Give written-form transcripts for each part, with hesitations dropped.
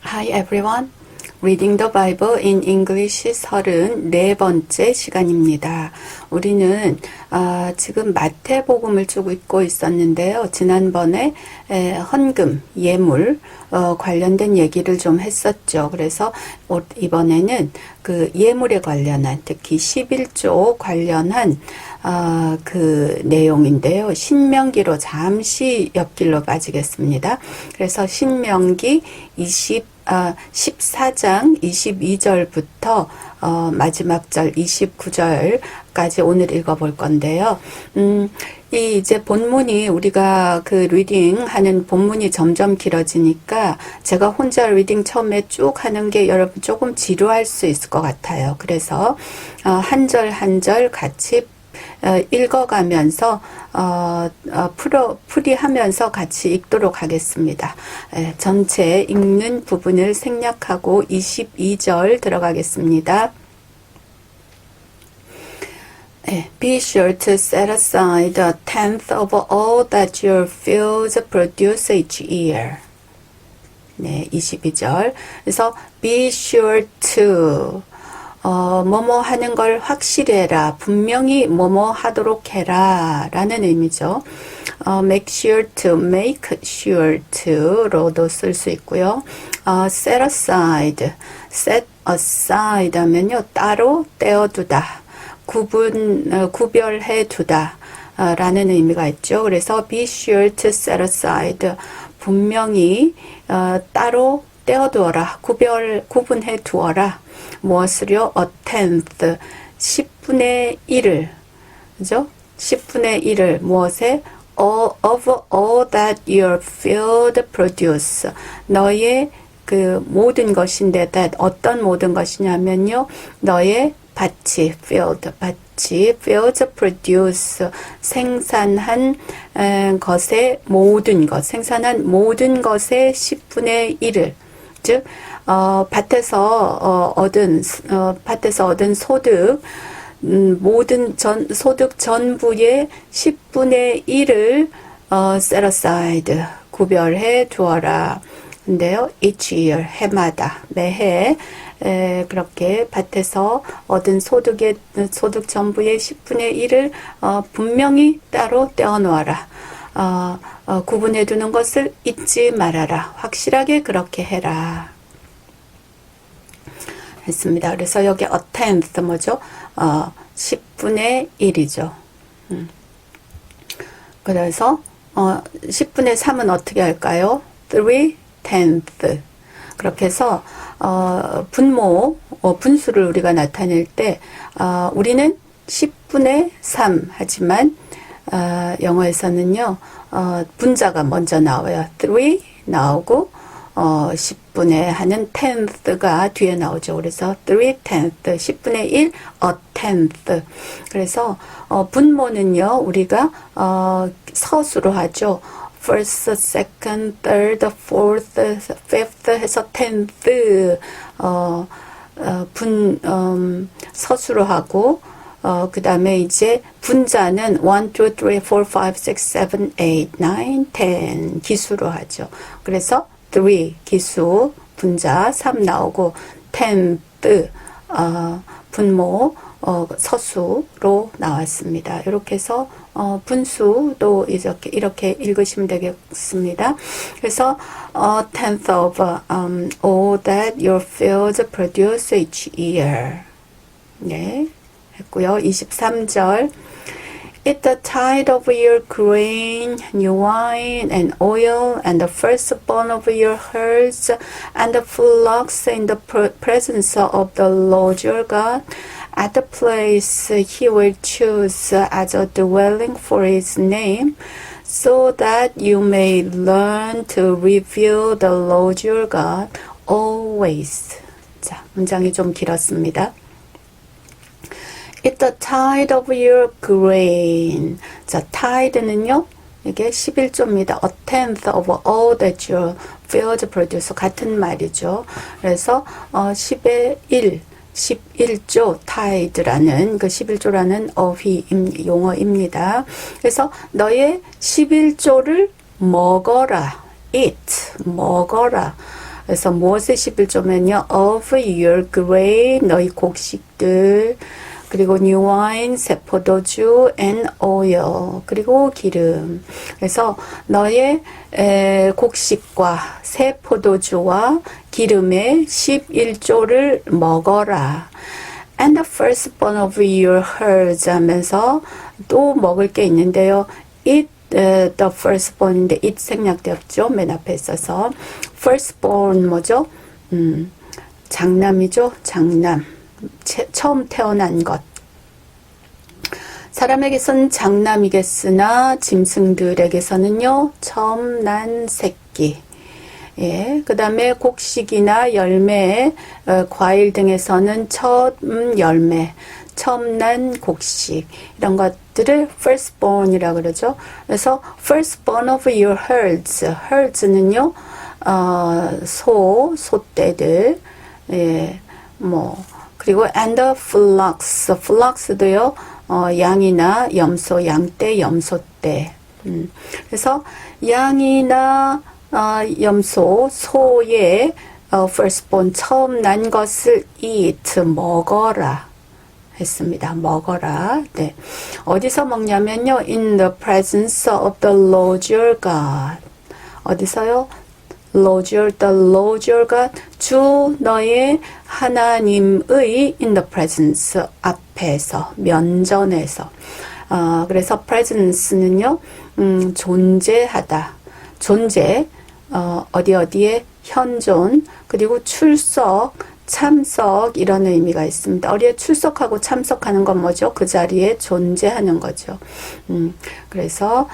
Hi everyone. Reading the Bible in English 34번째 시간입니다. 우리는 지금 마태복음을 쭉 읽고 있었는데요. 지난번에 헌금, 예물 관련된 얘기를 좀 했었죠. 그래서 이번에는 그 예물에 관련한, 특히 11조 관련한 그 내용인데요. 신명기로 잠시 옆길로 빠지겠습니다. 그래서 신명기 14장 22절부터 마지막 절 29절까지 오늘 읽어볼 건데요. 이제 본문이 우리가 그 리딩 하는 본문이 점점 길어지니까 제가 혼자 리딩 처음에 쭉 하는 게 여러분 조금 지루할 수 있을 것 같아요. 그래서 한 절 한 절 같이 읽어가면서 풀이하면서 같이 읽도록 하겠습니다. 전체 읽는 부분을 생략하고 22절 들어가겠습니다. Be sure to set aside a tenth of all that your fields produce each year. 네, 22절. 그래서 be sure to 뭐뭐 하는 걸 확실히 해라. 분명히 뭐뭐 하도록 해라. 라는 의미죠. make sure to로도 쓸 수 있고요. set aside 하면요. 따로 떼어두다. 구별해 두다. 라는 의미가 있죠. 그래서 be sure to set aside. 분명히, 따로 떼어두어라. 구분해 두어라. 무엇을요? a tenth, 10분의 1을, 그죠? 10분의 1을 무엇에? of all that your field produce. 너의 그 모든 것인데, that 어떤 모든 것이냐면요. 너의 밭이, fields produce, 생산한 것의 모든 것, 생산한 모든 것의 10분의 1을, 즉, 밭에서 얻은 소득, 모든 소득 전부의 10분의 1을, set aside, 구별해 두어라. 근데요, each year, 해마다, 매해, 그렇게 밭에서 얻은 소득 전부의 10분의 1을, 분명히 따로 떼어 놓아라. 구분해 두는 것을 잊지 말아라. 확실하게 그렇게 해라. 했습니다. 그래서 여기 a tenth 뭐죠? 10분의 1이죠. 그래서 10분의 3은 어떻게 할까요? 3/10. 그렇게 해서 분수를 우리가 나타낼 때 우리는 10분의 3 하지만 영어에서는요. 분자가 먼저 나와요. 3 나오고 10분의 하는 tenth가 뒤에 나오죠. 그래서 3/10, 10분의 1, a tenth. 그래서 분모는요. 우리가 서수로 하죠. first, second, third, fourth, fifth 해서 tenth 서수로 하고 그 다음에 이제 분자는 1, 2, 3, 4, 5, 6, 7, 8, 9, 10 기수로 하죠. 그래서 3 기수 분자 3 나오고 tenth 분모 서수로 나왔습니다. 이렇게 해서 분수도 이렇게 읽으시면 되겠습니다. 그래서 tenth of all that your fields produce each year. 네, 했고요. 23절. Eat the tithe of your grain, new wine, and oil, and the firstborn of your herds, and the flocks in the presence of the Lord your God, at the place he will choose as a dwelling for his name, so that you may learn to revere the Lord your God always. 자, 문장이 좀 길었습니다. It's the tithe of your grain. 자, tithe는요, 이게 11조입니다. A tenth of all that your fields produce. 같은 말이죠. 그래서 10의 1, 11조 tithe라는 그 11조라는 용어입니다. 그래서 너의 11조를 먹어라. eat, 먹어라. 그래서 무엇의 11조면요. of your grain, 너희 곡식들, 그리고 new wine, 새 포도주, and oil, 그리고 기름. 그래서 너의 곡식과 새 포도주와 기름의 11조를 먹어라. And the firstborn of your herds 하면서 또 먹을 게 있는데요. Eat the firstborn인데 it 생략되었죠. 맨 앞에 있어서. firstborn 뭐죠? 장남이죠. 장남. 처음 태어난 것. 사람에게서는 장남이겠으나 짐승들에게서는요. 처음 난 새끼. 예, 그 다음에 곡식이나 열매, 과일 등에서는 첫 열매, 처음 난 곡식 이런 것들을 firstborn이라고 그러죠. 그래서 firstborn of your herds, herds는요, 소떼들, 예, 뭐 그리고 and the flocks, flocks도요, 양이나 염소, 양떼, 염소떼. 그래서 양이나 염소, 소의 firstborn, 처음 난 것을 eat, 먹어라 했습니다. 먹어라. 네. 어디서 먹냐면요. in the presence of the Lord your God. 어디서요? the Lord your God. 주 너의 하나님의 in the presence, 앞에서, 면전에서. 그래서 presence는요. 존재하다. 존재. 어디에 현존, 그리고 출석, 참석 이런 의미가 있습니다. 어디에 출석하고 참석하는 건 뭐죠? 그 자리에 존재하는 거죠. 그래서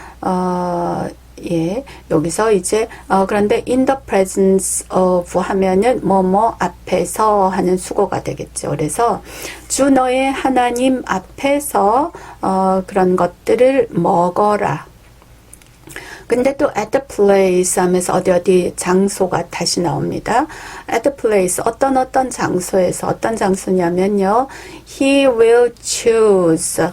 예, 여기서 이제 그런데 in the presence of 하면은 뭐뭐 앞에서 하는 수고가 되겠죠. 그래서 주 너의 하나님 앞에서 그런 것들을 먹어라. 근데 또 at the place 하면서 어디 장소가 다시 나옵니다. at the place 어떤 장소에서 어떤 장소냐면요. He will choose.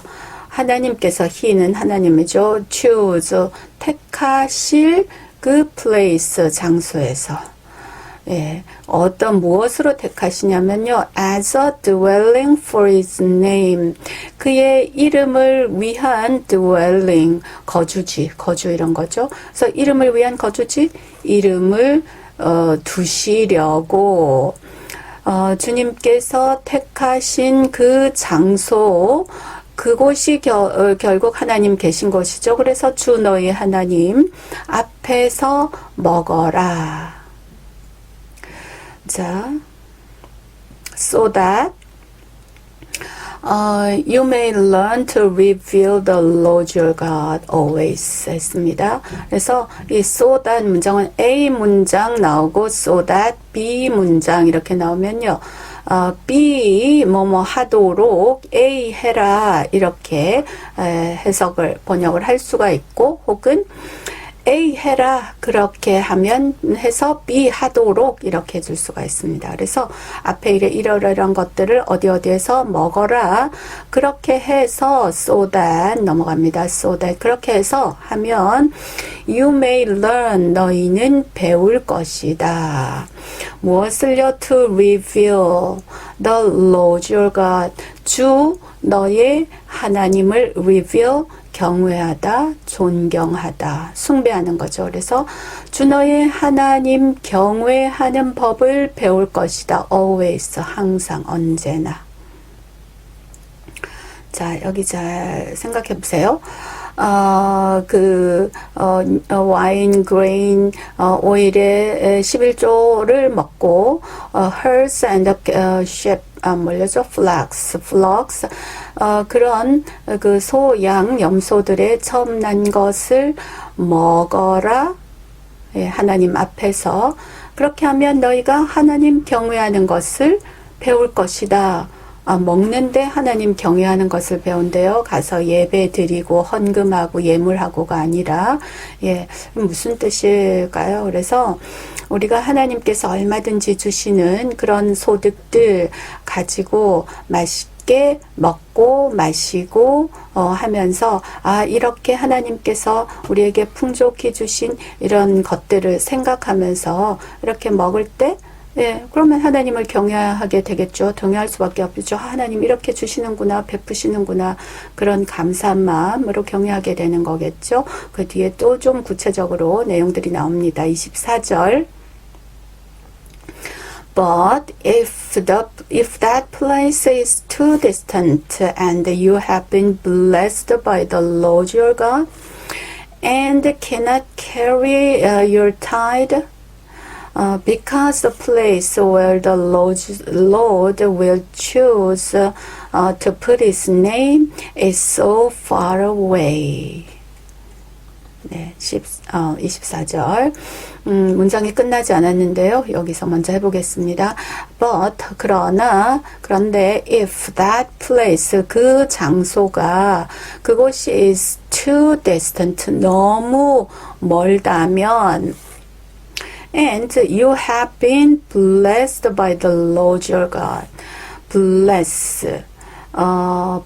하나님께서 he는 하나님이죠. choose 택하실 그 place 장소에서. 예, 어떤 무엇으로 택하시냐면요. as a dwelling for his name. 그의 이름을 위한 dwelling, 거주지, 거주 이런 거죠. 그래서 이름을 위한 거주지, 이름을 두시려고 주님께서 택하신 그 장소, 그곳이 결국 하나님 계신 곳이죠. 그래서 주 너의 하나님 앞에서 먹어라. 자, so that you may learn to reveal the Lord your God always 했습니다. 그래서 이 so that 문장은 A 문장 나오고 so that B 문장 이렇게 나오면요. B 뭐뭐 하도록 A 해라 이렇게 해석을 번역을 할 수가 있고 혹은 A 해라 그렇게 하면 해서 B 하도록 이렇게 해줄 수가 있습니다. 그래서 앞에 이러이러한 것들을 어디에서 먹어라 그렇게 해서 so that 넘어갑니다. so that 그렇게 해서 하면 you may learn 너희는 배울 것이다. 무엇을요? to reveal the Lord your God 주 너의 하나님을 reveal 경외하다, 존경하다, 숭배하는 거죠. 그래서 주 너의 하나님 경외하는 법을 배울 것이다. always, 항상, 언제나. 자, 여기 잘 생각해 보세요. 와인, 그레인, 오일의 11조를 먹고, herds and sheep, 뭐죠? flocks, 그런 그 소, 양, 염소들의 처음 난 것을 먹어라. 예, 하나님 앞에서. 그렇게 하면 너희가 하나님 경외하는 것을 배울 것이다. 먹는데 하나님 경외하는 것을 배운대요. 가서 예배 드리고 헌금하고 예물하고가 아니라 예, 무슨 뜻일까요? 그래서 우리가 하나님께서 얼마든지 주시는 그런 소득들 가지고 맛있게 함께 먹고 마시고 하면서 이렇게 하나님께서 우리에게 풍족히 주신 이런 것들을 생각하면서 이렇게 먹을 때 그러면 하나님을 경외하게 되겠죠. 경외할 수밖에 없죠. 하나님 이렇게 주시는구나, 베푸시는구나, 그런 감사한 마음으로 경외하게 되는 거겠죠. 그 뒤에 또 좀 구체적으로 내용들이 나옵니다. 24절. But if that place is too distant and you have been blessed by the Lord your God and cannot carry your tithe, because the place where the Lord will choose to put His name is so far away. 네, 24절. 문장이 끝나지 않았는데요. 여기서 먼저 해보겠습니다. But, 그런데, if that place, 그 장소가, 그곳이 is too distant, 너무 멀다면, and you have been blessed by the Lord your God. bless,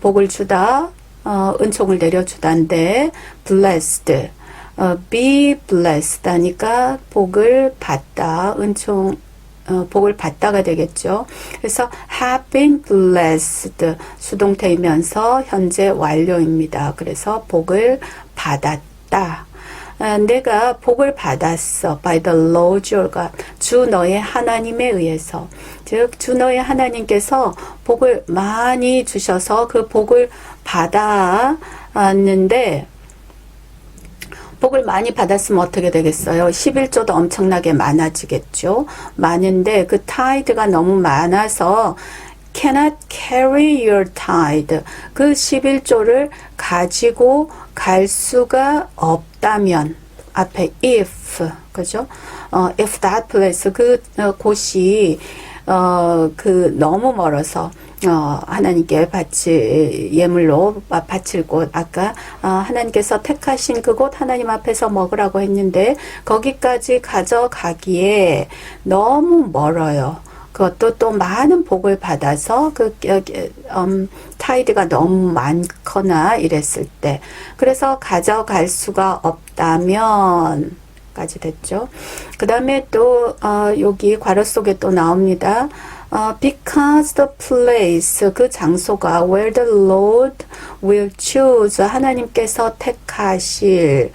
복을 주다, 은총을 내려주다인데, blessed, be blessed 하니까 복을 받다, 복을 받다가 되겠죠. 그래서 have been blessed 수동태이면서 현재 완료입니다. 그래서 복을 받았다. 내가 복을 받았어. by the Lord your God. 주 너의 하나님에 의해서. 즉, 주 너의 하나님께서 복을 많이 주셔서 그 복을 받았는데, 복을 많이 받았으면 어떻게 되겠어요? 11조도 엄청나게 많아지겠죠. 많은데 그 타이드가 너무 많아서 cannot carry your tithe. 그 11조를 가지고 갈 수가 없다면 앞에 if, 그죠? if that place, 곳이 너무 멀어서 하나님께 예물로 바칠 곳, 아까 하나님께서 택하신 그곳 하나님 앞에서 먹으라고 했는데 거기까지 가져가기에 너무 멀어요. 그것도 또 많은 복을 받아서 타이드가 너무 많거나 이랬을 때, 그래서 가져갈 수가 없다면 까지 됐죠. 그 다음에 또 여기 괄호 속에 또 나옵니다. because the place, 그 장소가 where the Lord will choose, 하나님께서 택하실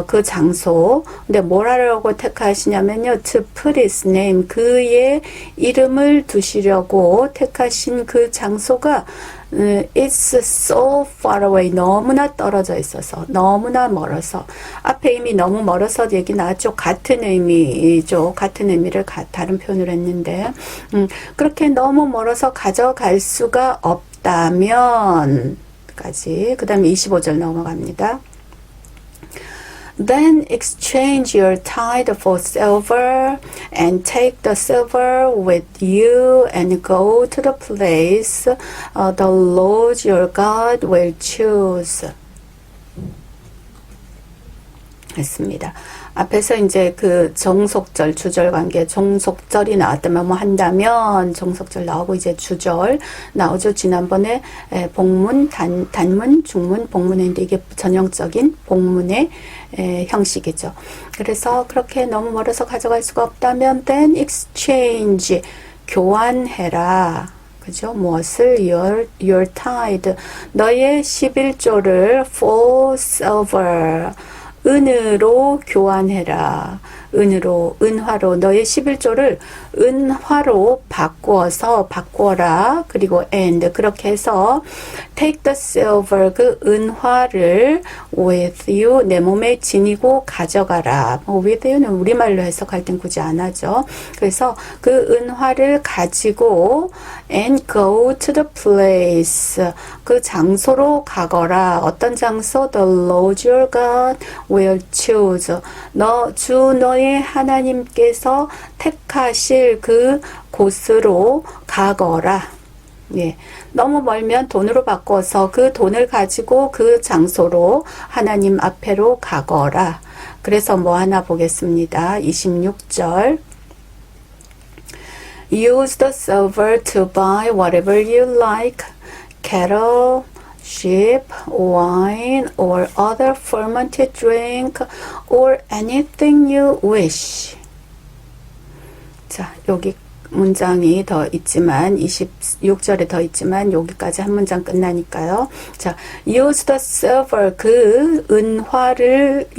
그 장소. 근데 뭘 하려고 택하시냐면요, to put his name, 그의 이름을 두시려고 택하신 그 장소가 it's so far away, 너무나 떨어져 있어서, 너무나 멀어서. 앞에 이미 너무 멀어서 얘기 나왔죠. 같은 의미죠. 같은 의미를 다른 표현을 했는데, 그렇게 너무 멀어서 가져갈 수가 없다면 까지. 그 다음에 25절 넘어갑니다. Then exchange your tithe for silver, and take the silver with you, and go to the place the Lord your God will choose. 했습니다. 앞에서 이제 그 종속절, 주절 관계, 종속절이 나왔다면 뭐 한다면 종속절 나오고 이제 주절 나오죠. 지난번에 복문, 단문, 중문, 복문인데 이게 전형적인 복문의 형식이죠. 그래서 그렇게 너무 멀어서 가져갈 수가 없다면 then exchange, 교환해라. 그죠? 무엇을? your tithe, 너의 11조를 for silver, 은으로 교환해라. 은화로 너의 11조를 은화로 바꾸어라. 그리고 and, 그렇게 해서 take the silver, 그 은화를 with you, 내 몸에 지니고 가져가라. with you는 우리말로 해석할 땐 굳이 안 하죠. 그래서 그 은화를 가지고 and go to the place, 그 장소로 가거라. 어떤 장소? The Lord your God will choose. 주 너의 하나님께서 택하실 그 곳으로 가거라. 예. 너무 멀면 돈으로 바꿔서 그 돈을 가지고 그 장소로 하나님 앞에로 가거라. 그래서 뭐 하나 보겠습니다. 26절. Use the silver to buy whatever you like. Cattle, sheep, wine, or other fermented drink, or anything you wish. 자, 여기 문장이 더 있지만 26절에 더 있지만 여기까지 한 문장 끝나니까요. 자, use the silver 그 은화를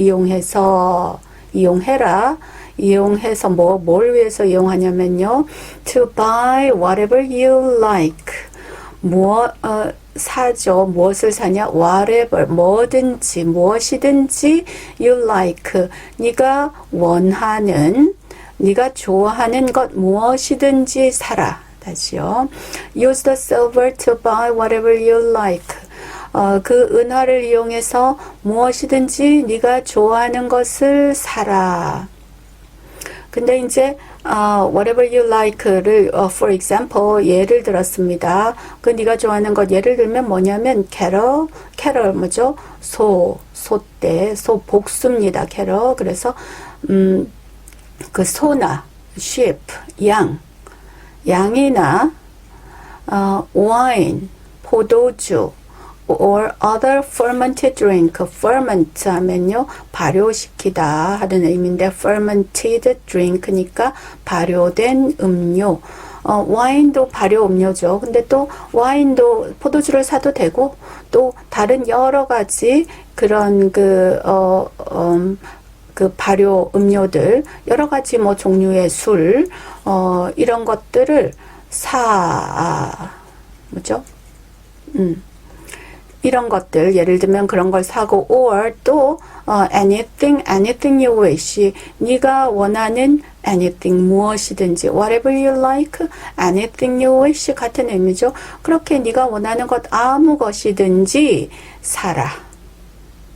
이용해라. 이용해서 뭘 위해서 이용하냐면요. To buy whatever you like. 사죠. 무엇을 사냐? whatever, 뭐든지, 무엇이든지 you like. 네가 원하는, 네가 좋아하는 것 무엇이든지 사라. 다시요. Use the silver to buy whatever you like. 그 은화를 이용해서 무엇이든지 네가 좋아하는 것을 사라. 근데 이제 whatever you like를 for example 예를 들었습니다. 그 네가 좋아하는 것 예를 들면 뭐냐면 cattle 뭐죠? 소떼 복수입니다. cattle. 그래서 그 소나 sheep 양이나 wine 포도주 or other fermented drink. ferment 하면요 발효시키다 하는 의미인데 fermented drink니까 발효된 음료. 와인도 발효 음료죠. 근데 또 와인도 포도주를 사도 되고 또 다른 여러 가지 그런 그 발효 음료들 여러 가지 뭐 종류의 술 이런 것들을 뭐죠? 이런 것들 예를 들면 그런 걸 사고 or 또 anything you wish 네가 원하는 anything 무엇이든지 whatever you like anything you wish 같은 의미죠. 그렇게 네가 원하는 것 아무 것이든지 사라.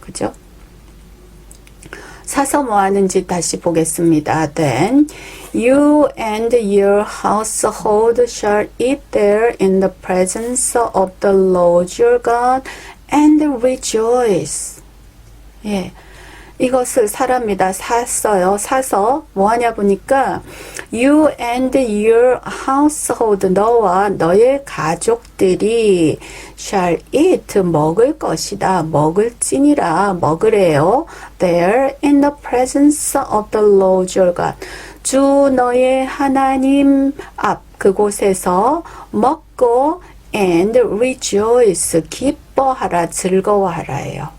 그죠? 사서 뭐 하는지 다시 보겠습니다. Then you and your household shall eat there in the presence of the Lord your God and rejoice. 예. 이것을 사랍니다. 샀어요. 사서 뭐 하냐 보니까 you and your household 너와 너의 가족들이 shall eat 먹을 것이다. 먹을지니라 먹으래요. There in the presence of the Lord your God. 주 너의 하나님 앞 그곳에서 먹고 and rejoice 기뻐하라 즐거워하라예요.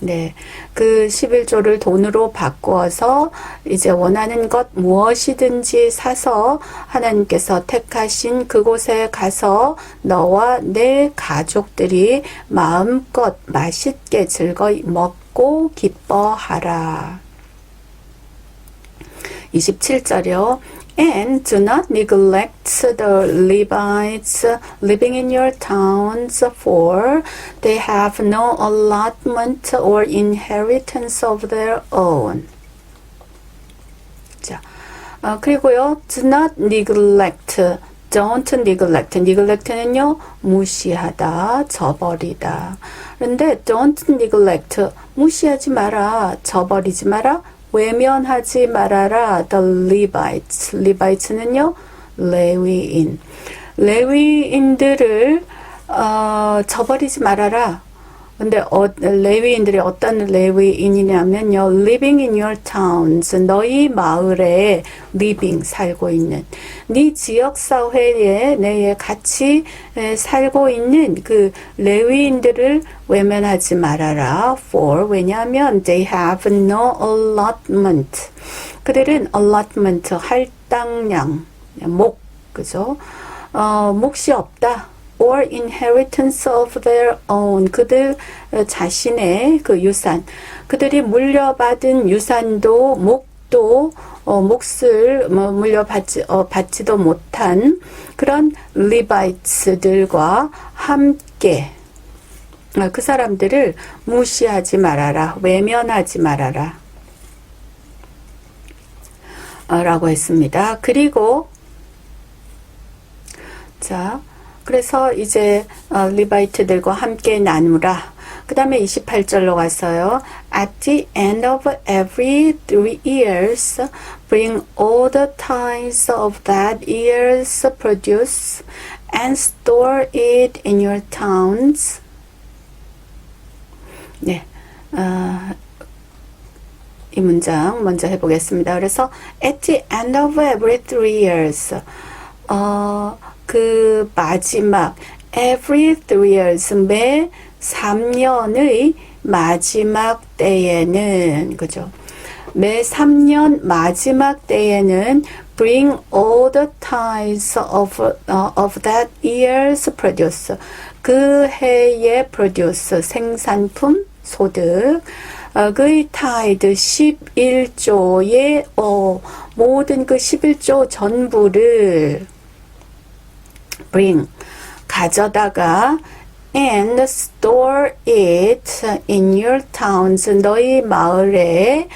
네, 그 11조를 돈으로 바꾸어서 이제 원하는 것 무엇이든지 사서 하나님께서 택하신 그곳에 가서 너와 내 가족들이 마음껏 맛있게 즐거이 먹고 기뻐하라. 27절이요. And do not neglect the Levites living in your towns, for they have no allotment or inheritance of their own. 자, 그리고요, do not neglect, don't neglect. neglect는요, 무시하다, 저버리다. 그런데 don't neglect, 무시하지 마라, 저버리지 마라. 외면하지 말아라. The Levites. Levites는요. 레위인. 레위인들을 저버리지 말아라. 근데 레위인들이 어떤 레위인이냐면요. Living in your towns. 너희 마을에 living 살고 있는 네 지역 사회에 내에 같이 살고 있는 그 레위인들을 외면하지 말아라. For 왜냐하면 they have no allotment. 그들은 allotment 할당량 목 그죠? 몫이 없다. or inheritance of their own. 그들 자신의 그 유산. 그들이 물려받은 유산도 목도 몫을 받지도 못한 그런 리바이츠들과 함께 그 사람들을 무시하지 말아라. 외면하지 말아라. 라고 했습니다. 그리고 자 그래서 이제 리바이트들과 함께 나누라. 그 다음에 28절로 갔어요. At the end of every 3 years, bring all the tithes of that year's produce and store it in your towns. 네, 이 문장 먼저 해보겠습니다. 그래서 at the end of every 3 years, 그 마지막 every 3 years, 매 3년의 마지막 때에는, 그죠? 매 3년 마지막 때에는 bring all the tithes of that year's produce, 그 해의 produce, 생산품, 소득, 그의 tithe 11조의 모든 그 11조 전부를 bring, 가져다가 and store it in your towns, 너희 마을에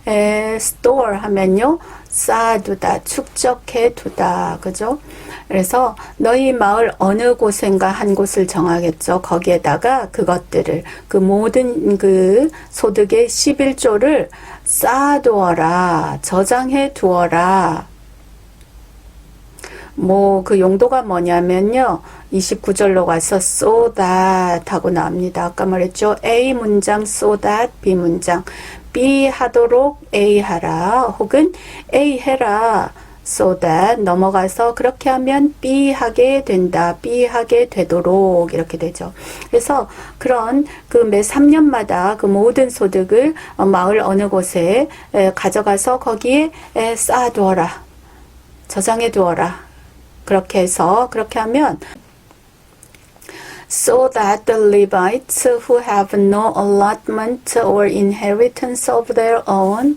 store 하면요, 쌓아두다, 축적해두다, 그죠? 그래서 너희 마을 어느 곳인가 한 곳을 정하겠죠. 거기에다가 그것들을, 그 모든 그 소득의 11조를 쌓아두어라, 저장해두어라. 뭐 그 용도가 뭐냐면요, 29절로 가서 so that 하고 나옵니다. 아까 말했죠. A 문장 so that, B 문장 B 하도록 A 하라, 혹은 A 해라 so that, 넘어가서 그렇게 하면 B 하게 된다, B 하게 되도록, 이렇게 되죠. 그래서 그런 그 매 3년마다 그 모든 소득을 마을 어느 곳에 가져가서 거기에 쌓아두어라, 저장해두어라. 그렇게 해서, 그렇게 하면 so that the Levites who have no allotment or inheritance of their own,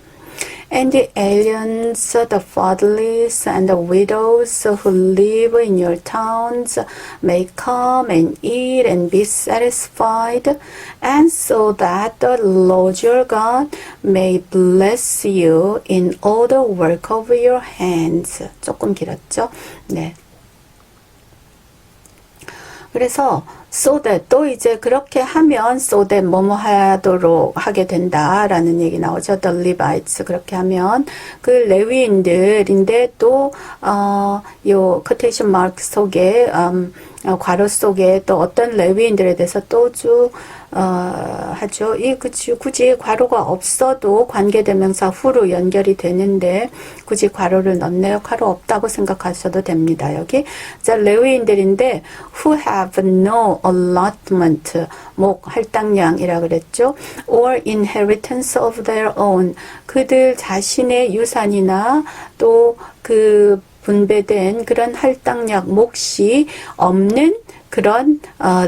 and the aliens, the fatherless, and the widows who live in your towns may come and eat and be satisfied, and so that the Lord your God may bless you in all the work of your hands. 조금 길었죠? 네. 그래서 so that, 또 이제 그렇게 하면 so that 뭐뭐 하도록 하게 된다라는 얘기 나오죠. The Levites, 그렇게 하면 그 레위인들인데, 또 요 quotation mark 속에 괄호 속에 또 어떤 레위인들에 대해서 또 쭉 하죠. 이 굳이 괄호가 없어도 관계대명사 후로 연결이 되는데 굳이 괄호를 넣네요. 괄호 없다고 생각하셔도 됩니다. 여기 자, 레위인들인데 who have no allotment, 목 할당량이라 그랬죠. or inheritance of their own, 그들 자신의 유산이나 또 그 분배된 그런 할당량, 몫이 없는 그런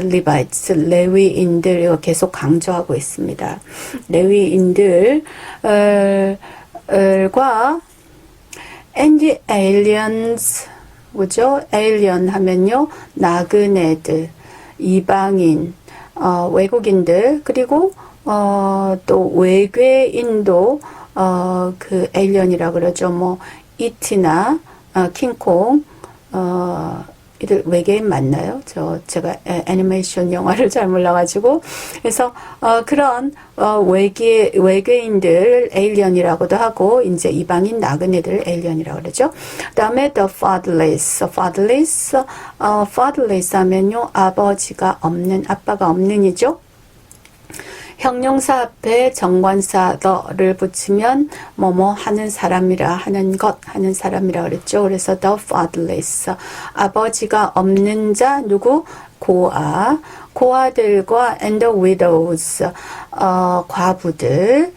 리바이츠, 레위인들, 계속 강조하고 있습니다. 레위인들과 and the aliens, 뭐죠? alien 하면요, 나그네들, 이방인, 외국인들, 그리고 또 외계인도 그 alien이라 그러죠. 뭐 이티나 킹콩, 이들 외계인 맞나요? 제가 애니메이션 영화를 잘 몰라가지고. 그래서 그런 외계인들 에일리언이라고도 하고, 이제 이방인 나그네들 에일리언이라고 그러죠. 그다음에 the fatherless 하면요, 아버지가 없는, 아빠가 없는이죠. 형용사 앞에 정관사 the를 붙이면 뭐뭐 하는 사람이라, 하는 것, 하는 사람이라 그랬죠. 그래서 the fatherless, 아버지가 없는 자, 누구? 고아들과 and the widows, 과부들.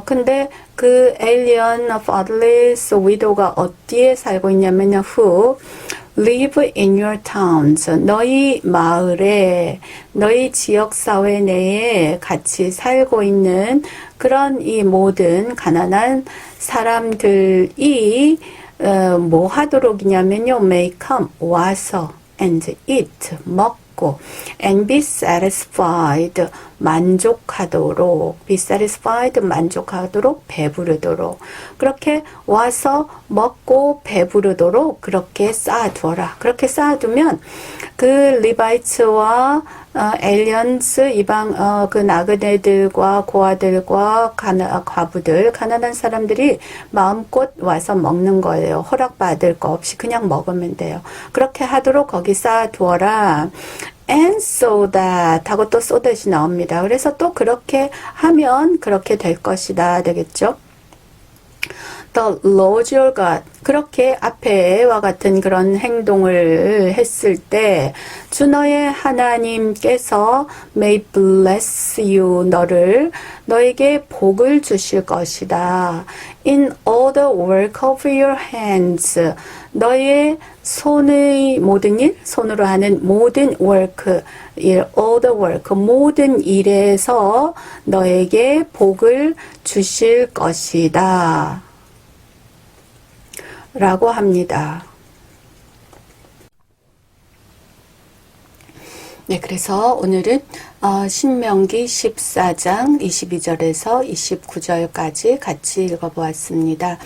근데 그 alien, fatherless, widow가 어디에 살고 있냐면 who live in your towns, 너희 마을에, 너희 지역사회 내에 같이 살고 있는 그런 이 모든 가난한 사람들이 뭐 하도록이냐면요, may come, 와서, and eat, 먹고, and be satisfied, 만족하도록, be satisfied, 만족하도록, 배부르도록. 그렇게 와서 먹고 배부르도록 그렇게 쌓아두어라. 그렇게 쌓아두면 그 리바이츠와 엘리언스 이방 그 나그네들과 고아들과 과부들 가난한 사람들이 마음껏 와서 먹는 거예요. 허락받을 거 없이 그냥 먹으면 돼요. 그렇게 하도록 거기 쌓아두어라. And so that 하고 또 so that이 나옵니다. 그래서 또 그렇게 하면 그렇게 될 것이다 되겠죠. The Lord your God. 그렇게 앞에와 같은 그런 행동을 했을 때 주 너의 하나님께서 may bless you. 너에게 복을 주실 것이다. In all the work of your hands. 너의 손의 모든 일, 손으로 하는 모든 work, all the work, 모든 일에서 너에게 복을 주실 것이다. 라고 합니다. 네, 그래서 오늘은 신명기 14장 22절에서 29절까지 같이 읽어보았습니다.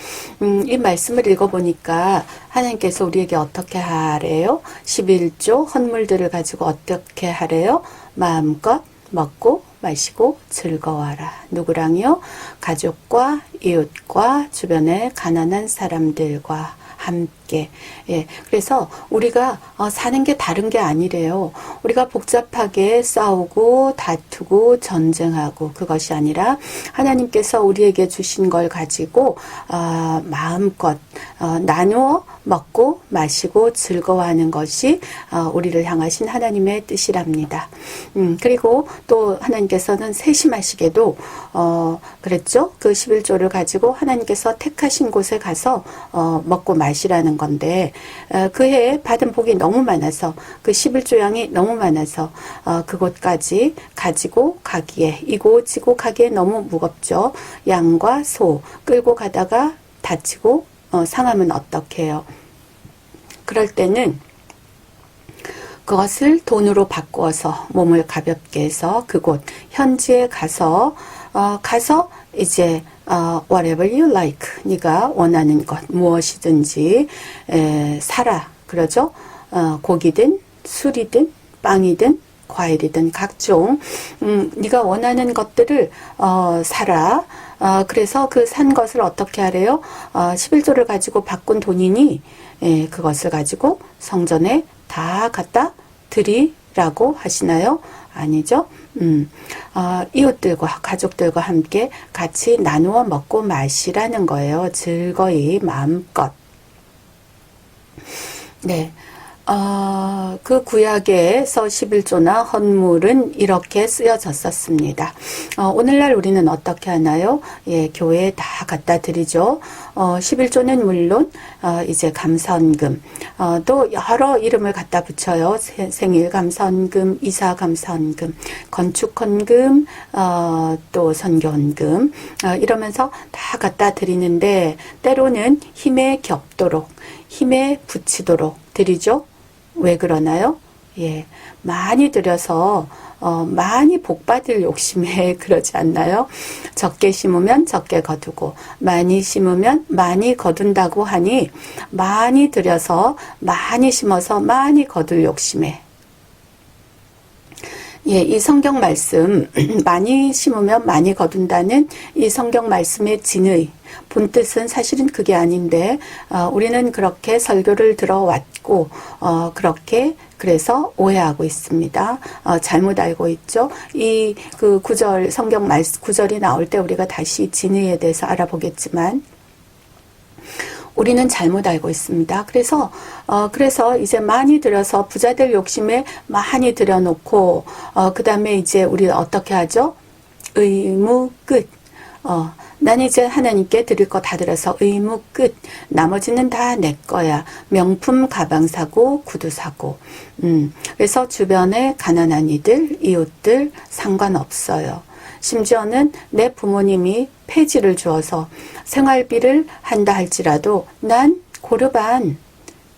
이 말씀을 읽어보니까 하나님께서 우리에게 어떻게 하래요? 11조 헌물들을 가지고 어떻게 하래요? 마음껏 먹고 마시고 즐거워하라. 누구랑요? 가족과 이웃과 주변의 가난한 사람들과 함께. 예, 그래서 우리가 사는 게 다른 게 아니래요. 우리가 복잡하게 싸우고 다투고 전쟁하고 그것이 아니라 하나님께서 우리에게 주신 걸 가지고 마음껏 나누어 먹고 마시고 즐거워하는 것이 우리를 향하신 하나님의 뜻이랍니다. 그리고 또 하나님께서는 세심하시게도 그랬죠. 그 11조를 가지고 하나님께서 택하신 곳에 가서 먹고 마시라는 건데 그해 받은 복이 너무 많아서 그 11조 양이 너무 많아서 그곳까지 가지고 가기에 이고지고 가기에 너무 무겁죠. 양과 소 끌고 가다가 다치고 상하면 어떻게 해요? 그럴 때는 그것을 돈으로 바꾸어서 몸을 가볍게 해서 그곳 현지에 가서 이제 whatever you like 네가 원하는 것 무엇이든지 사라 그러죠. 고기든 술이든 빵이든 과일이든 각종 네가 원하는 것들을 사라. 그래서 그 산 것을 어떻게 하래요? 11조를 가지고 바꾼 돈이니 그것을 가지고 성전에 다 갖다 드리라고 하시나요? 아니죠. 이웃들과 가족들과 함께 같이 나누어 먹고 마시라는 거예요. 즐거이 마음껏. 네. 그 구약에서 11조나 헌물은 이렇게 쓰여졌었습니다. 오늘날 우리는 어떻게 하나요? 예, 교회에 다 갖다 드리죠. 11조는 물론 이제 감선금, 또 여러 이름을 갖다 붙여요. 생일 감선금, 이사 감선금, 건축 헌금, 또 선교 헌금 이러면서 다 갖다 드리는데 때로는 힘에 겹도록, 힘에 붙이도록 드리죠. 왜 그러나요? 예, 많이 들여서 많이 복받을 욕심에 그러지 않나요? 적게 심으면 적게 거두고 많이 심으면 많이 거둔다고 하니 많이 들여서 많이 심어서 많이 거둘 욕심에 예, 이 성경 말씀 많이 심으면 많이 거둔다는 이 성경 말씀의 진의 본뜻은 사실은 그게 아닌데 우리는 그렇게 설교를 들어왔고 그렇게 그래서 오해하고 있습니다. 잘못 알고 있죠. 이 그 구절 성경 말씀 구절이 나올 때 우리가 다시 진의에 대해서 알아보겠지만 우리는 잘못 알고 있습니다. 그래서 이제 많이 들여서 부자들 욕심에 많이 들여놓고 그 다음에 이제 우리 어떻게 하죠? 의무 끝. 난 이제 하나님께 드릴 거 다 들어서 의무 끝. 나머지는 다 내 거야. 명품 가방 사고 구두 사고. 그래서 주변에 가난한 이들, 이웃들 상관없어요. 심지어는 내 부모님이 폐지를 주어서 생활비를 한다 할지라도 난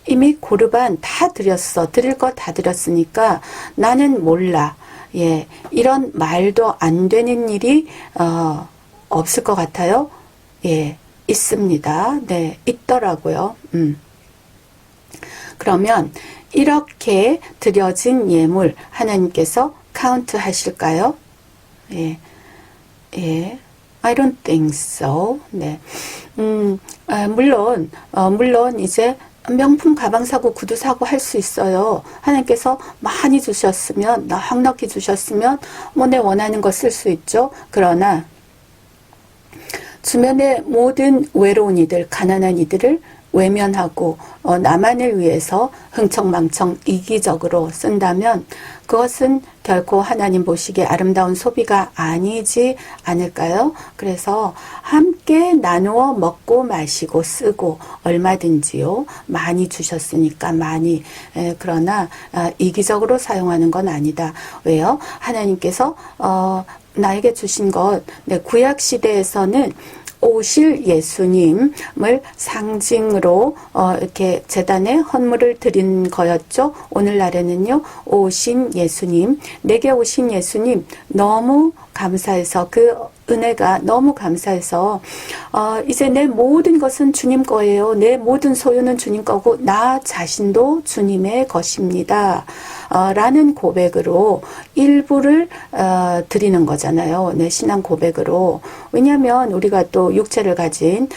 이미 고르반 다 드렸어. 드릴 거 다 드렸으니까 나는 몰라. 예, 이런 말도 안 되는 일이 없을 것 같아요. 예, 있습니다. 네, 있더라고요. 그러면 이렇게 드려진 예물 하나님께서 카운트 하실까요? 예, 예. I don't think so. 네. 물론 이제 명품 가방 사고 구두 사고 할 수 있어요. 하나님께서 많이 주셨으면, 넉넉히 주셨으면, 뭐 내 원하는 거 쓸 수 있죠. 그러나, 주변의 모든 외로운 이들, 가난한 이들을 외면하고 나만을 위해서 흥청망청 이기적으로 쓴다면 그것은 결코 하나님 보시기에 아름다운 소비가 아니지 않을까요? 그래서 함께 나누어 먹고 마시고 쓰고 얼마든지요. 많이 주셨으니까 많이. 그러나 이기적으로 사용하는 건 아니다. 왜요? 하나님께서 나에게 주신 것, 네, 구약 시대에서는 오실 예수님을 상징으로 이렇게 제단에 헌물을 드린 거였죠. 오늘날에는요, 오신 예수님, 내게 오신 예수님 너무 감사해서 그 은혜가 너무 감사해서 이제 내 모든 것은 주님 거예요. 내 모든 소유는 주님 거고 나 자신도 주님의 것입니다. 라는 고백으로 일부를 드리는 거잖아요. 내 신앙 고백으로. 왜냐하면 우리가 또 육체를 가진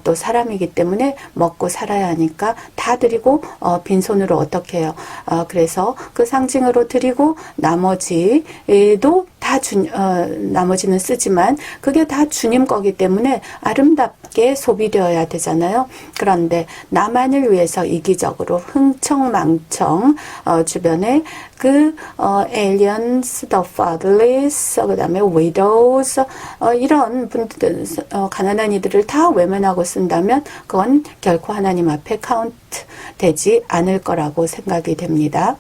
또 사람이기 때문에 먹고 살아야 하니까 다 드리고 빈손으로 어떻게 해요. 그래서 그 상징으로 드리고 나머지도 다 나머지는 쓰지만 그게 다 주님 거기 때문에 아름답게 소비되어야 되잖아요. 그런데 나만을 위해서 이기적으로 흥청망청 주변에 그 aliens, the fatherless, 그 다음에 widows 이런 분들 가난한 이들을 다 외면하고 쓴다면 그건 결코 하나님 앞에 카운트 되지 않을 거라고 생각이 됩니다.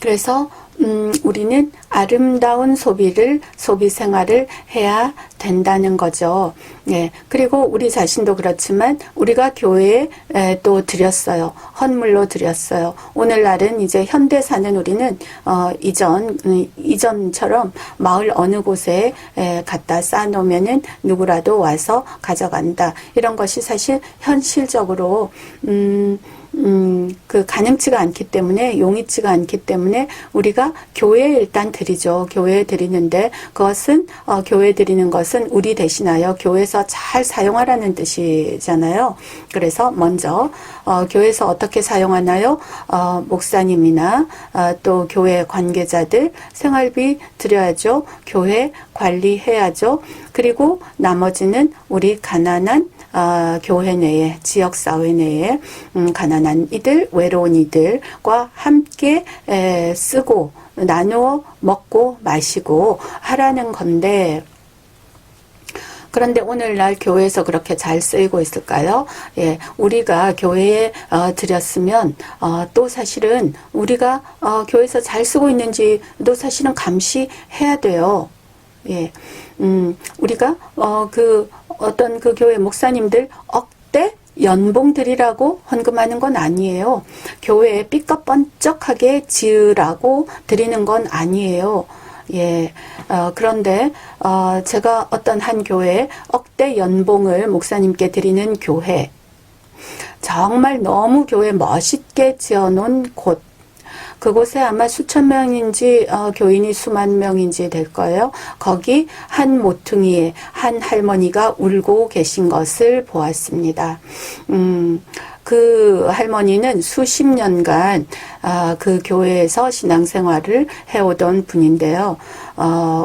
그래서 우리는 아름다운 소비 생활을 해야 된다는 거죠. 예. 그리고 우리 자신도 그렇지만 우리가 교회에 또 드렸어요. 헌물로 드렸어요. 오늘날은 이제 현대 사는 우리는 이전처럼 마을 어느 곳에 갖다 쌓아놓으면은 누구라도 와서 가져간다. 이런 것이 사실 현실적으로 그 가능치가 않기 때문에 용이치가 않기 때문에 우리가 교회에 일단 드리죠. 교회에 드리는데 그것은 교회에 드리는 것은 우리 대신하여 교회에서 잘 사용하라는 뜻이잖아요. 그래서 먼저 교회에서 어떻게 사용하나요? 목사님이나 또 교회 관계자들 생활비 드려야죠. 교회 관리해야죠. 그리고 나머지는 우리 가난한 교회 내에 지역사회 내에 가난한 이들 외로운 이들과 함께 쓰고 나누어 먹고 마시고 하라는 건데 그런데 오늘날 교회에서 그렇게 잘 쓰이고 있을까요? 예, 우리가 교회에 드렸으면 또 사실은 우리가 교회에서 잘 쓰고 있는지도 사실은 감시해야 돼요. 예, 우리가 어떤 그 교회 목사님들 억대 연봉 드리라고 헌금하는 건 아니에요. 교회에 삐까뻔쩍하게 지으라고 드리는 건 아니에요. 예, 그런데 제가 어떤 한 교회에 억대 연봉을 목사님께 드리는 교회, 정말 너무 교회 멋있게 지어놓은 곳, 그곳에 아마 수천 명인지 교인이 수만 명인지 될 거예요. 거기 한 모퉁이에 한 할머니가 울고 계신 것을 보았습니다. 그 할머니는 수십 년간 그 교회에서 신앙생활을 해오던 분인데요.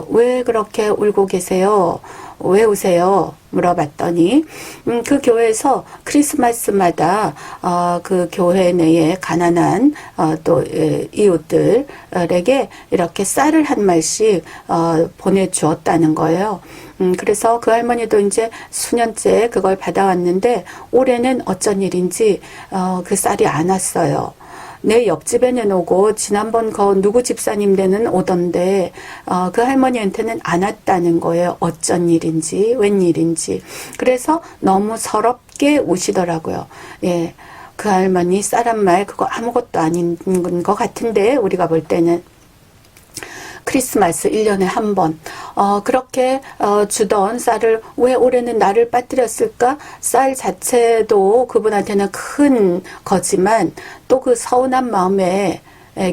왜 그렇게 울고 계세요? 왜 우세요? 물어봤더니 그 교회에서 크리스마스마다 그 교회 내에 가난한 또 이웃들에게 이렇게 쌀을 한 말씩 보내주었다는 거예요. 그래서 그 할머니도 이제 수년째 그걸 받아왔는데 올해는 어쩐 일인지 그 쌀이 안 왔어요. 내 옆집에는 오고 지난번 누구 집사님 댁은 오던데 그 할머니한테는 안 왔다는 거예요. 어쩐 일인지 웬일인지. 그래서 너무 서럽게 우시더라고요. 예. 그 할머니 쌀한 말 그거 아무것도 아닌 것 같은데 우리가 볼 때는 크리스마스 1년에 한 번 그렇게 주던 쌀을 왜 올해는 나를 빠뜨렸을까? 쌀 자체도 그분한테는 큰 거지만 또 그 서운한 마음에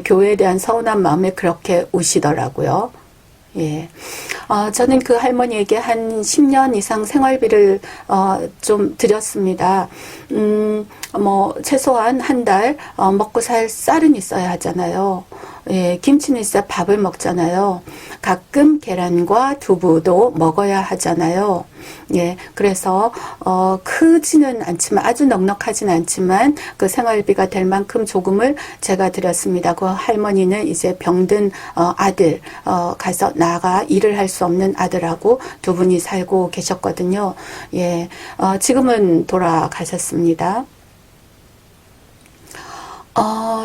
교회에 대한 서운한 마음에 그렇게 우시더라고요. 예. 저는 그 할머니에게 한 10년 이상 생활비를 좀 드렸습니다. 뭐 최소한 한 달 먹고 살 쌀은 있어야 하잖아요. 예, 김치는 있어야 밥을 먹잖아요. 가끔 계란과 두부도 먹어야 하잖아요. 예, 그래서 크지는 않지만 아주 넉넉하진 않지만 그 생활비가 될 만큼 조금을 제가 드렸습니다. 그 할머니는 이제 병든 아들 가서 나가 일을 할 수 없는 아들하고 두 분이 살고 계셨거든요. 예, 지금은 돌아가셨습니다.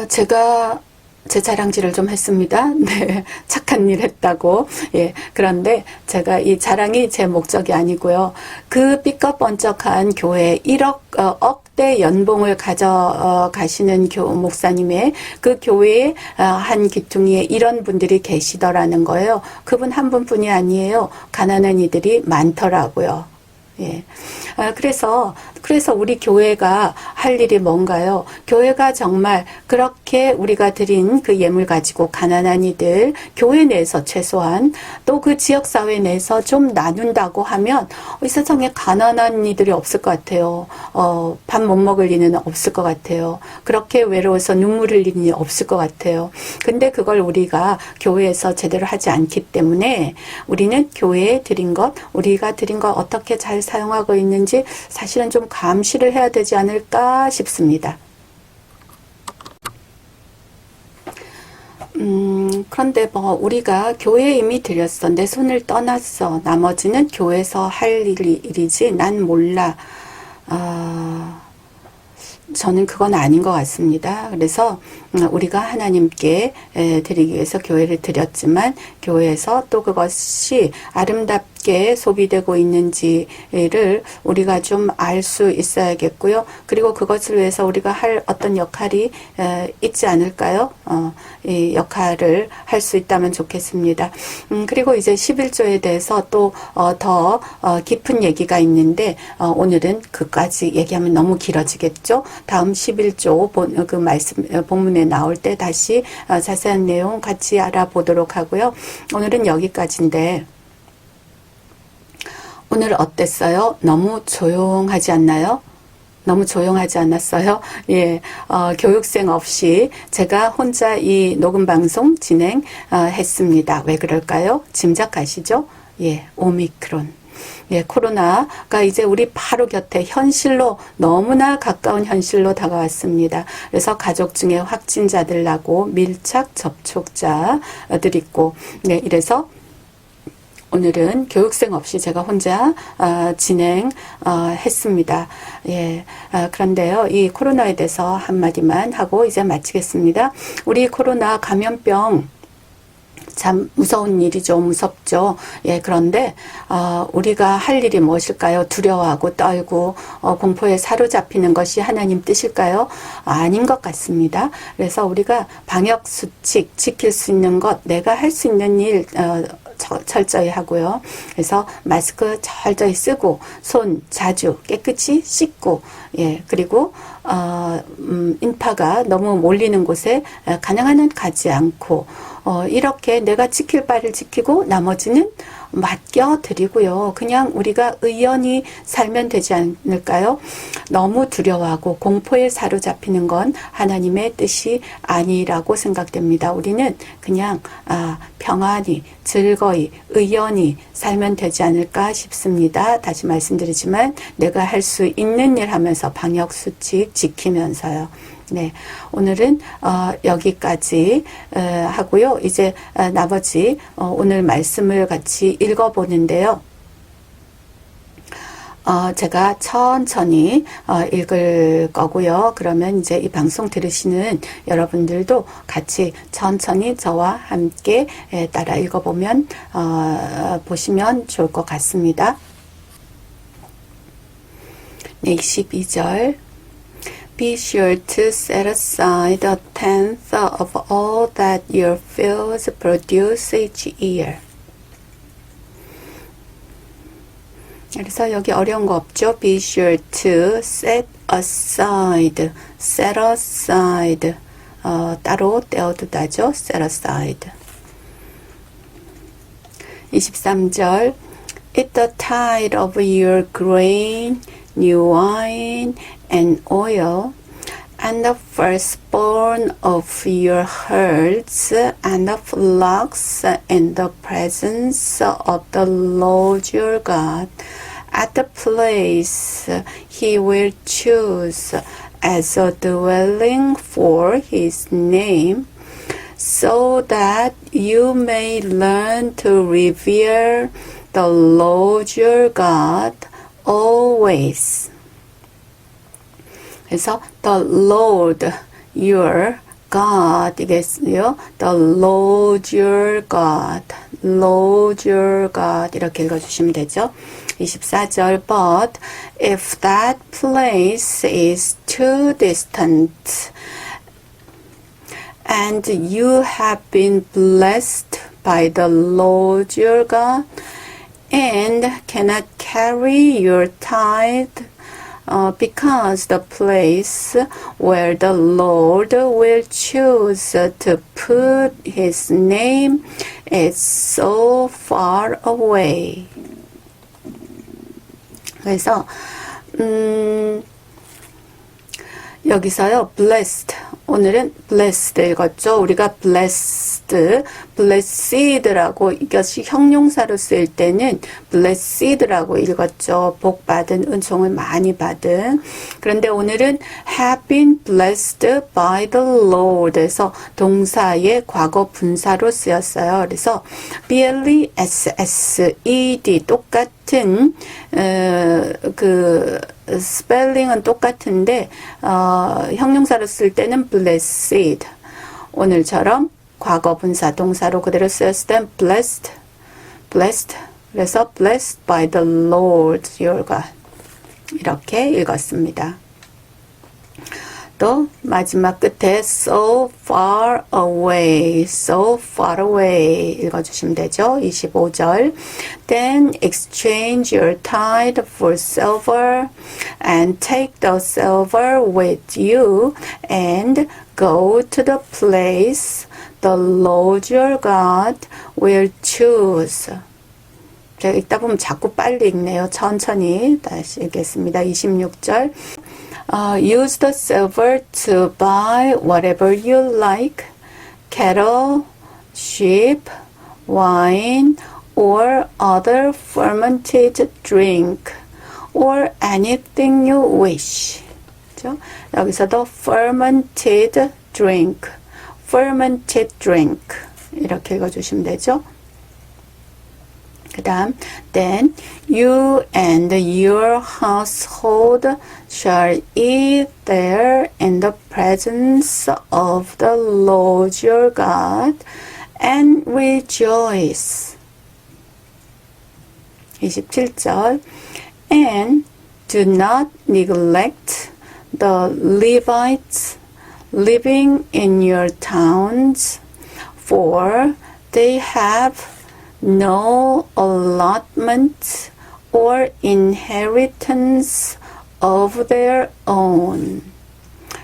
제가 제 자랑질을 좀 했습니다. 네, 착한 일 했다고. 예, 그런데 제가 이 자랑이 제 목적이 아니고요. 그 삐까번쩍한 교회 1억, 억대 연봉을 가져가시는 목사님의 그 교회의 한 기퉁이에 이런 분들이 계시더라는 거예요. 그분 한 분뿐이 아니에요. 가난한 이들이 많더라고요. 예. 그래서 우리 교회가 할 일이 뭔가요? 교회가 정말 그렇게 우리가 드린 그 예물 가지고 가난한 이들, 교회 내에서 최소한 또 그 지역사회 내에서 좀 나눈다고 하면 이 세상에 가난한 이들이 없을 것 같아요. 밥 못 먹을 리는 없을 것 같아요. 그렇게 외로워서 눈물 흘릴 일이 없을 것 같아요. 근데 그걸 우리가 교회에서 제대로 하지 않기 때문에 우리는 교회에 드린 것, 우리가 드린 것 어떻게 잘 사용하고 있는지 사실은 좀 감시를 해야 되지 않을까 싶습니다. 그런데 뭐 우리가 교회에 이미 드렸어. 내 손을 떠났어. 나머지는 교회에서 할 일이지 난 몰라. 저는 그건 아닌 것 같습니다. 그래서 우리가 하나님께 드리기 위해서 교회를 드렸지만 교회에서 또 그것이 아름답게 소비되고 있는지를 우리가 좀 알 수 있어야겠고요. 그리고 그것을 위해서 우리가 할 어떤 역할이 있지 않을까요? 이 역할을 할 수 있다면 좋겠습니다. 그리고 이제 11조에 대해서 또 더 깊은 얘기가 있는데 오늘은 그까지 얘기하면 너무 길어지겠죠. 다음 11조 그 말씀 본문에 나올 때 다시 자세한 내용 같이 알아보도록 하고요. 오늘은 여기까지인데 오늘 어땠어요? 너무 조용하지 않나요? 너무 조용하지 않았어요? 예, 교육생 없이 제가 혼자 이 녹음 방송 진행했습니다. 왜 그럴까요? 짐작하시죠? 예, 오미크론. 예, 코로나가 이제 우리 바로 곁에 현실로 너무나 가까운 현실로 다가왔습니다. 그래서 가족 중에 확진자들 나고 밀착 접촉자들 있고, 네, 이래서 오늘은 교육생 없이 제가 혼자 진행했습니다. 예, 그런데요, 이 코로나에 대해서 한마디만 하고 이제 마치겠습니다. 우리 코로나 감염병 참 무서운 일이죠. 무섭죠. 예, 그런데 우리가 할 일이 무엇일까요? 두려워하고 떨고 공포에 사로잡히는 것이 하나님 뜻일까요? 아닌 것 같습니다. 그래서 우리가 방역 수칙 지킬 수 있는 것, 내가 할 수 있는 일 철저히 하고요. 그래서 마스크 철저히 쓰고 손 자주 깨끗이 씻고, 예, 그리고 인파가 너무 몰리는 곳에 가능한 한 가지 않고 이렇게 내가 지킬 바를 지키고 나머지는 맡겨드리고요. 그냥 우리가 의연히 살면 되지 않을까요? 너무 두려워하고 공포에 사로잡히는 건 하나님의 뜻이 아니라고 생각됩니다. 우리는 그냥 평안히 즐거이 의연히 살면 되지 않을까 싶습니다. 다시 말씀드리지만 내가 할 수 있는 일 하면서 방역수칙 지키면서요. 네, 오늘은 여기까지 하고요. 이제 나머지 오늘 말씀을 같이 읽어보는데요. 제가 천천히 읽을 거고요. 그러면 이제 이 방송 들으시는 여러분들도 같이 천천히 저와 함께 따라 읽어보면 보시면 좋을 것 같습니다. 네, 12절. Be sure to set aside a tenth of all that your fields produce each year. 그래서 여기 어려운 거 없죠? Be sure to set aside. set aside. 따로 떼어두다죠? set aside. 23절. Eat the tithe of your grain, new wine, and oil, and the firstborn of your herds and the flocks in the presence of the Lord your God, at the place he will choose as a dwelling for his name, so that you may learn to revere the Lord your God always. 그래서 the Lord your God 이겠어요. The Lord your God, Lord your God 이렇게 읽어주시면 되죠. 24절 But if that place is too distant and you have been blessed by the Lord your God and cannot carry your tithe because the place where the Lord will choose to put his name is so far away. 그래서 여기서요 blessed 오늘은 blessed 읽었죠. 우리가 blessed라고 이것이 형용사로 쓰일 때는 blessed라고 읽었죠. 복 받은 은총을 많이 받은. 그런데 오늘은 have been blessed by the Lord에서 동사의 과거 분사로 쓰였어요. 그래서 blessed 똑같은 그 스펠링은 똑같은데 형용사로 쓸 때는 blessed 오늘처럼 과거 분사 동사로 그대로 쓰였을 땐 blessed 그래서 blessed by the Lord your God 이렇게 읽었습니다. 또 마지막 끝에 so far away 읽어주시면 되죠. 25절 Then exchange your tithe for silver and take the silver with you and go to the place the Lord your God will choose. 제가 읽다 보면 자꾸 빨리 읽네요. 천천히 다시 읽겠습니다. 26절 Use the silver to buy whatever you like, cattle, sheep, wine, or other fermented drink, or anything you wish. 그렇죠? 여기서도 fermented drink 이렇게 읽어주시면 되죠. 그 다음 Then you and your household shall eat there in the presence of the Lord your God and rejoice. 27절 And do not neglect the Levites living in your towns, for they have no allotment or inheritance of their own.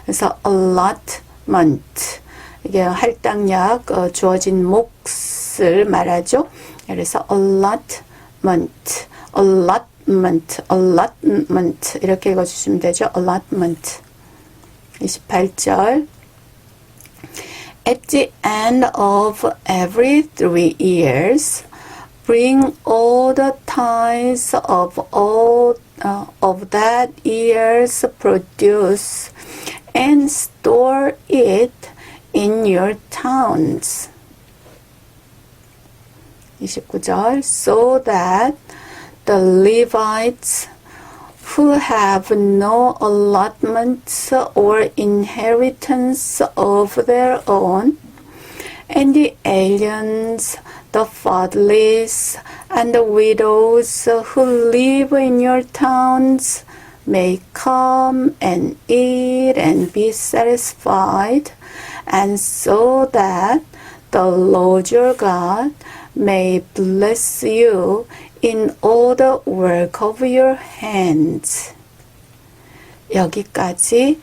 그래서 allotment 이게 할당량 주어진 몫을 말하죠. 그래서 allotment 이렇게 읽어주시면 되죠. allotment 28절 At the end of every 3 years, bring all the tithes of all of that year's produce and store it in your towns. 29절 So that the Levites who have no allotments or inheritance of their own, and the aliens, the fatherless, and the widows who live in your towns may come and eat and be satisfied, and so that the Lord your God may bless you in all the work of your hands. 여기까지입니다.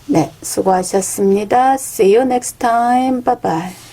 네, 수고하셨습니다. See you next time. Bye bye.